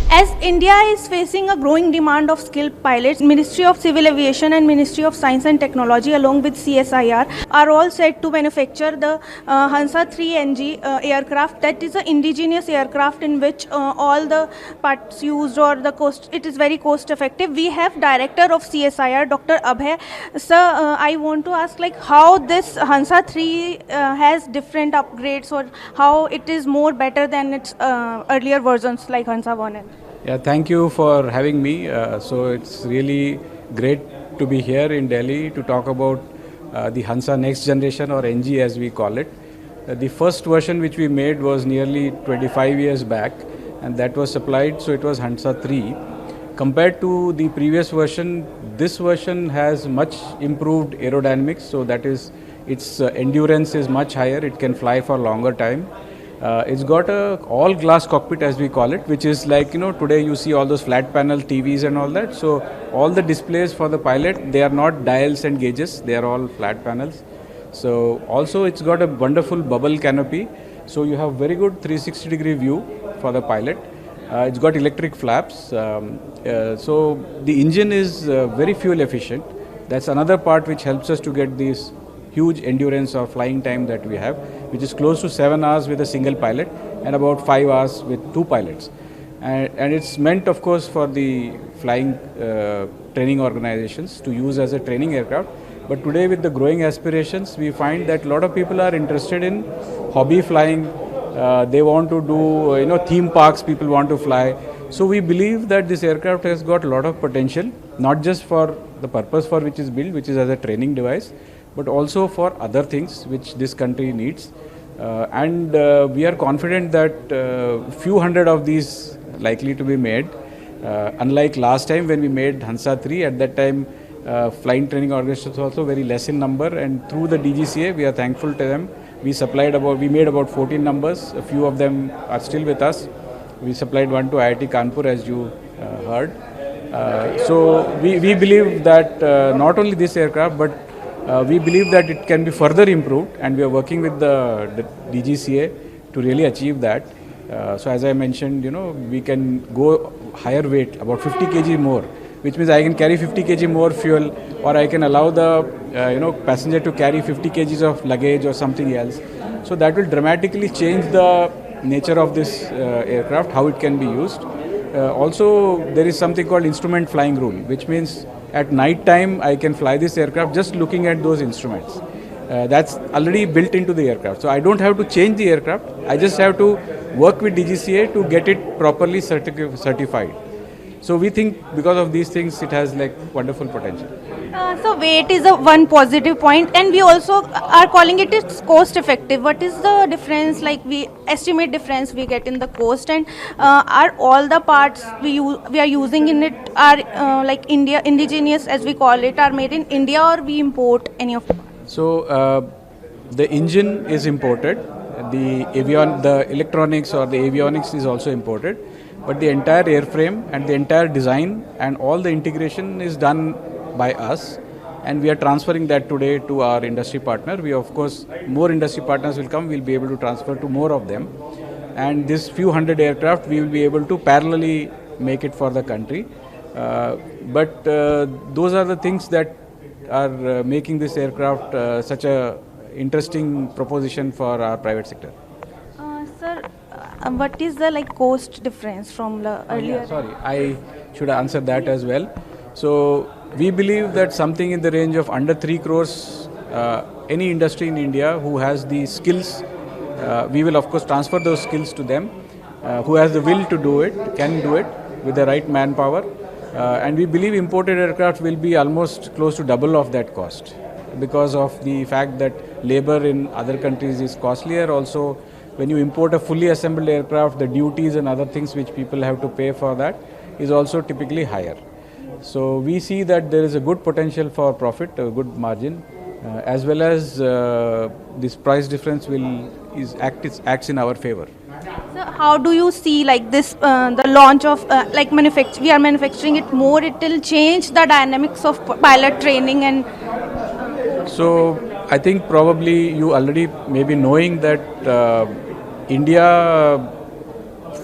As India is facing a growing demand of skilled pilots, Ministry of Civil Aviation and Ministry of Science and Technology along with CSIR are all set to manufacture the HANSA-3 NG aircraft. That is an indigenous aircraft in which all the parts used or the cost, it is very cost effective. We have Director of CSIR, Dr. Abhay. Sir, I want to ask like how this HANSA-3 has different upgrades or how it is more better than its earlier versions like HANSA-1 and Yeah, thank you for having me. So it's really great to be here in Delhi to talk about the Hansa next generation or NG as we call it. The first version which we made was nearly 25 years back and that was supplied, so it was HANSA-3. Compared to the previous version, this version has much improved aerodynamics, so that is its endurance is much higher, it can fly for longer time. It's got a all glass cockpit as we call it, which is like, today you see all those flat panel TVs and all that. So all the displays for the pilot, they are not dials and gauges, they are all flat panels. So also it's got a wonderful bubble canopy. So you have very good 360-degree view for the pilot. It's got electric flaps. So the engine is very fuel efficient. That's another part which helps us to get these huge endurance or flying time that we have, which is close to 7 hours with a single pilot and about 5 hours with 2 pilots. And it's meant, of course, for the flying training organizations to use as a training aircraft. But today with the growing aspirations, we find that a lot of people are interested in hobby flying. They want to do, theme parks, people want to fly. So we believe that this aircraft has got a lot of potential, not just for the purpose for which it's built, which is as a training device, but also for other things which this country needs. And we are confident that few hundred of these likely to be made. Unlike last time when we made HANSA-3, at that time flying training organizations also very less in number, and through the DGCA we are thankful to them. We made about 14 numbers. A few of them are still with us. We supplied one to IIT Kanpur, as you heard. So we believe that not only this aircraft, but we believe that it can be further improved, and we are working with the DGCA to really achieve that. So as I mentioned, we can go higher weight, about 50 kg more, which means I can carry 50 kg more fuel, or I can allow the passenger to carry 50 kgs of luggage or something else. So that will dramatically change the nature of this aircraft, how it can be used. Also, there is something called instrument flying rule, which means at night time I can fly this aircraft just looking at those instruments. That's already built into the aircraft. So I don't have to change the aircraft. I just have to work with DGCA to get it properly certified. So we think because of these things it has like wonderful potential. So weight is one positive point, and we also are calling it it's cost effective. What is the difference, like we estimate difference we get in the cost, and are all the parts we are using in it are like indigenous as we call it, are made in India, or we import any of them? So the engine is imported, the electronics or the avionics is also imported, but the entire airframe and the entire design and all the integration is done by us, and we are transferring that today to our industry partner. We, of course, more industry partners will come, we'll be able to transfer to more of them, and this few hundred aircraft we will be able to parallelly make it for the country. But those are the things that are making this aircraft such a interesting proposition for our private sector. Sir, what is the cost difference from the earlier? Sorry, I should answer that as well. So we believe that something in the range of under 3 crores, any industry in India who has the skills, we will of course transfer those skills to them. Who has the will to do it, can do it with the right manpower. And we believe imported aircraft will be almost close to double of that cost, because of the fact that labor in other countries is costlier. Also, when you import a fully assembled aircraft, the duties and other things which people have to pay for that is also typically higher. So we see that there is a good potential for profit, a good margin, as well as this price difference acts in our favor. So how do you see this the launch of we are manufacturing it more, it will change the dynamics of pilot training? And so I think probably you already may be knowing that India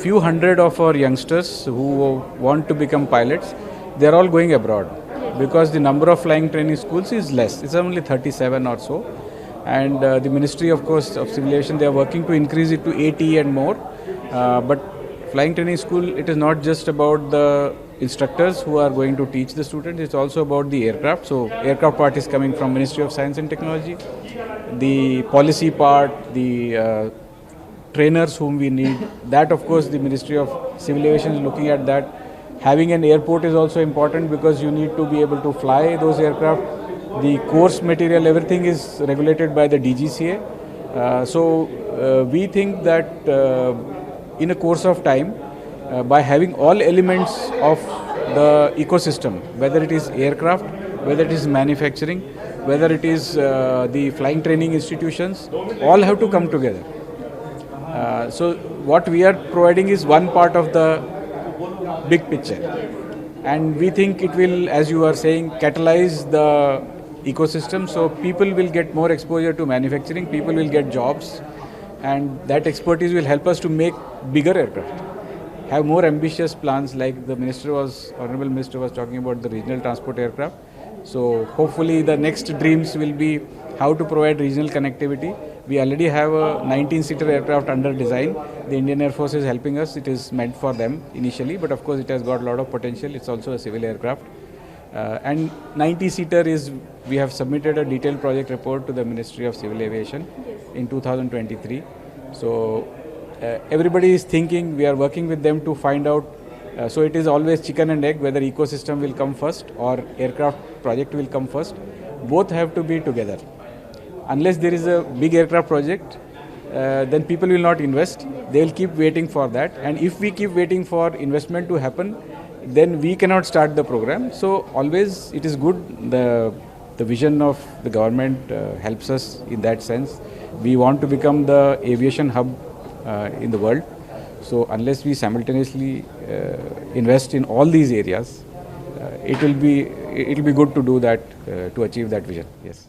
few hundred of our youngsters who want to become pilots, they are all going abroad because the number of flying training schools is less. It's only 37 or so. And the Ministry, of course, of Civil Aviation, they are working to increase it to 80 and more. But flying training school, it is not just about the instructors who are going to teach the students, it's also about the aircraft. So aircraft part is coming from Ministry of Science and Technology. The policy part, the trainers whom we need, that of course the Ministry of Civil Aviation is looking at that. Having an airport is also important because you need to be able to fly those aircraft. The course material, everything is regulated by the DGCA. So we think that in a course of time, by having all elements of the ecosystem, whether it is aircraft, whether it is manufacturing, whether it is the flying training institutions, all have to come together. So what we are providing is one part of the big picture, and we think it will, as you are saying, catalyze the ecosystem. So people will get more exposure to manufacturing, people will get jobs, and that expertise will help us to make bigger aircraft, have more ambitious plans, like the Honorable Minister was talking about the regional transport aircraft. So hopefully the next dreams will be how to provide regional connectivity. We already have a 19-seater aircraft under design. The Indian Air Force is helping us. It is meant for them initially, but of course it has got a lot of potential. It's also a civil aircraft. And 90-seater is, we have submitted a detailed project report to the Ministry of Civil Aviation in 2023. So everybody is thinking, we are working with them to find out. So it is always chicken and egg, whether ecosystem will come first or aircraft project will come first. Both have to be together. Unless there is a big aircraft project, then people will not invest. They will keep waiting for that. And if we keep waiting for investment to happen, then we cannot start the program. So always it is good. The vision of the government helps us in that sense. We want to become the aviation hub in the world. So unless we simultaneously invest in all these areas, it will be good to do that, to achieve that vision. Yes.